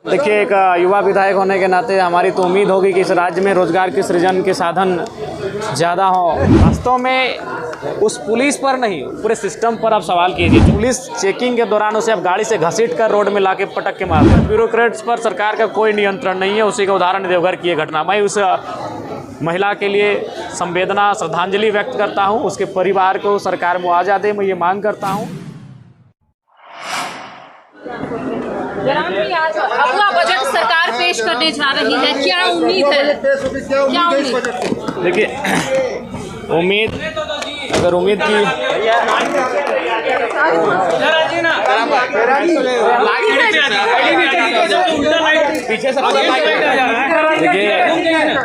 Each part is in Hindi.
देखिए, एक युवा विधायक होने के नाते हमारी तो उम्मीद होगी कि इस राज्य में रोजगार के सृजन के साधन ज़्यादा हों। वास्तव में उस पुलिस पर नहीं, पूरे सिस्टम पर आप सवाल कीजिए। पुलिस चेकिंग के दौरान उसे अब गाड़ी से घसीट कर रोड में लाके पटक के मारते हैं। ब्यूरोक्रेट्स पर सरकार का कोई नियंत्रण नहीं है। उसी का उदाहरण देवघर की ये घटना। मैं उस महिला के लिए संवेदना श्रद्धांजलि व्यक्त करता हूँ। उसके परिवार को सरकार मुआवजा दे, मैं ये मांग करता हूँ। आज अगला बजट सरकार पेश करने जा रही है, क्या उम्मीद है? क्या उम्मीद? देखिए, उम्मीद अगर उम्मीद की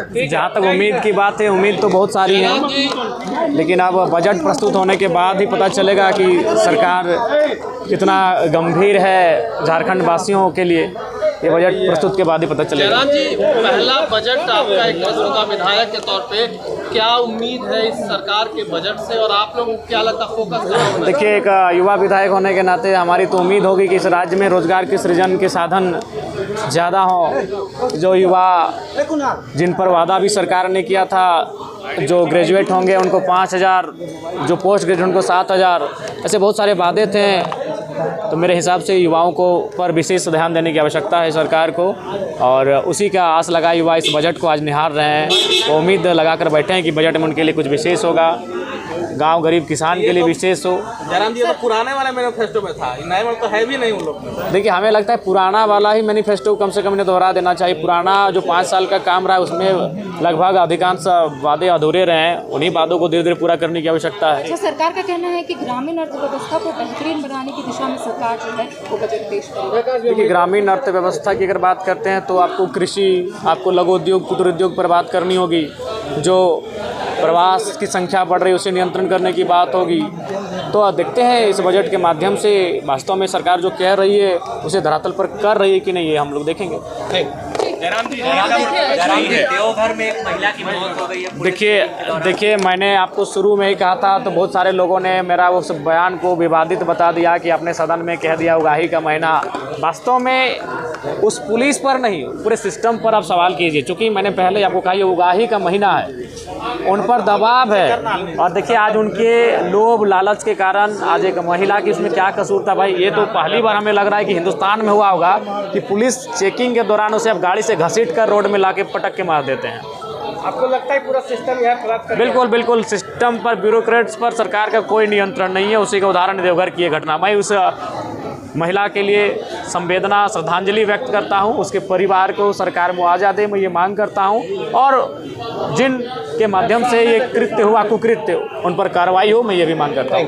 देखिए, जहाँ तक उम्मीद की बात है, उम्मीद तो बहुत सारी है, लेकिन अब बजट प्रस्तुत होने के बाद ही पता चलेगा कि सरकार कितना गंभीर है झारखंड वासियों के लिए। ये बजट प्रस्तुत के बाद ही पता चलेगा। जयराम जी, पहला बजट आपका एक मौजूदा विधायक के तौर पे क्या उम्मीद है इस सरकार के बजट से, और आप लोगों को क्या लगता है फोकस क्या होना? देखिए, एक युवा विधायक होने के नाते हमारी तो उम्मीद होगी कि इस राज्य में रोजगार के सृजन के साधन ज़्यादा हों। जो युवा जिन पर वादा भी सरकार ने किया था, जो ग्रेजुएट होंगे उनको 5,000, जो पोस्ट ग्रेजुएट उनको 7,000, ऐसे बहुत सारे वादे थे। तो मेरे हिसाब से युवाओं को पर विशेष ध्यान देने की आवश्यकता है सरकार को, और उसी का आस लगाए युवा इस बजट को आज निहार रहे हैं। वो उम्मीद लगा कर बैठे हैं कि बजट में उनके लिए कुछ विशेष होगा, गांव गरीब किसान के लिए विशेष हो। जयराम जी, तो पुराने वाले मैनिफेस्टो में था, नए में तो है भी नहीं उन लोग में। देखिए, हमें लगता है पुराना वाला ही मैनिफेस्टो कम से कम इन्हें दोहरा देना चाहिए। पुराना जो 5 साल का काम रहा है उसमें लगभग अधिकांश वादे अधूरे रहे हैं। उन्हीं वादों को धीरे धीरे पूरा करने की आवश्यकता है। अच्छा, सरकार का कहना है कि ग्रामीण अर्थव्यवस्था को बेहतरीन बनाने की दिशा में सरकार जो है वो बजट पेश करेगी। देखिए, ग्रामीण अर्थव्यवस्था की अगर बात करते हैं तो आपको कृषि, आपको लघु उद्योग, कुटीर उद्योग पर बात करनी होगी। जो प्रवास की संख्या बढ़ रही है उसे नियंत्रण करने की बात होगी। तो देखते हैं इस बजट के माध्यम से वास्तव में सरकार जो कह रही है उसे धरातल पर कर रही है कि नहीं, ये हम लोग देखेंगे। देवघर में एक महिला की मौत हो गई है। देखिए, मैंने आपको शुरू में ही कहा था, तो बहुत सारे लोगों ने मेरा उस बयान को विवादित बता दिया कि आपने सदन में कह दिया उगाही का महीना। वास्तव में उस पुलिस पर नहीं, पूरे सिस्टम पर आप सवाल कीजिए। चूँकि मैंने पहले आपको कहा ये उगाही का महीना है, उन पर दबाव है। और देखिए, आज उनके लोभ लालच के कारण आज एक महिला की इसमें क्या कसूर था भाई? ये तो पहली बार हमें लग रहा है कि हिंदुस्तान में हुआ होगा कि पुलिस चेकिंग के दौरान उसे अब गाड़ी से घसीट कर रोड में लाके पटक के मार देते हैं। आपको लगता है पूरा सिस्टम यहाँ खराब कर? बिल्कुल, सिस्टम पर, ब्यूरोक्रेट्स पर सरकार का कोई नियंत्रण नहीं है। उसी का उदाहरण देवघर की ये घटना। मैं उस महिला के लिए संवेदना श्रद्धांजलि व्यक्त करता हूँ। उसके परिवार को सरकार मुआवजा दे, मैं ये मांग करता हूँ। और जिन के माध्यम से ये कृत्य हुआ, कुकृत्य, उन पर कार्रवाई हो, मैं ये भी मांग करता हूँ।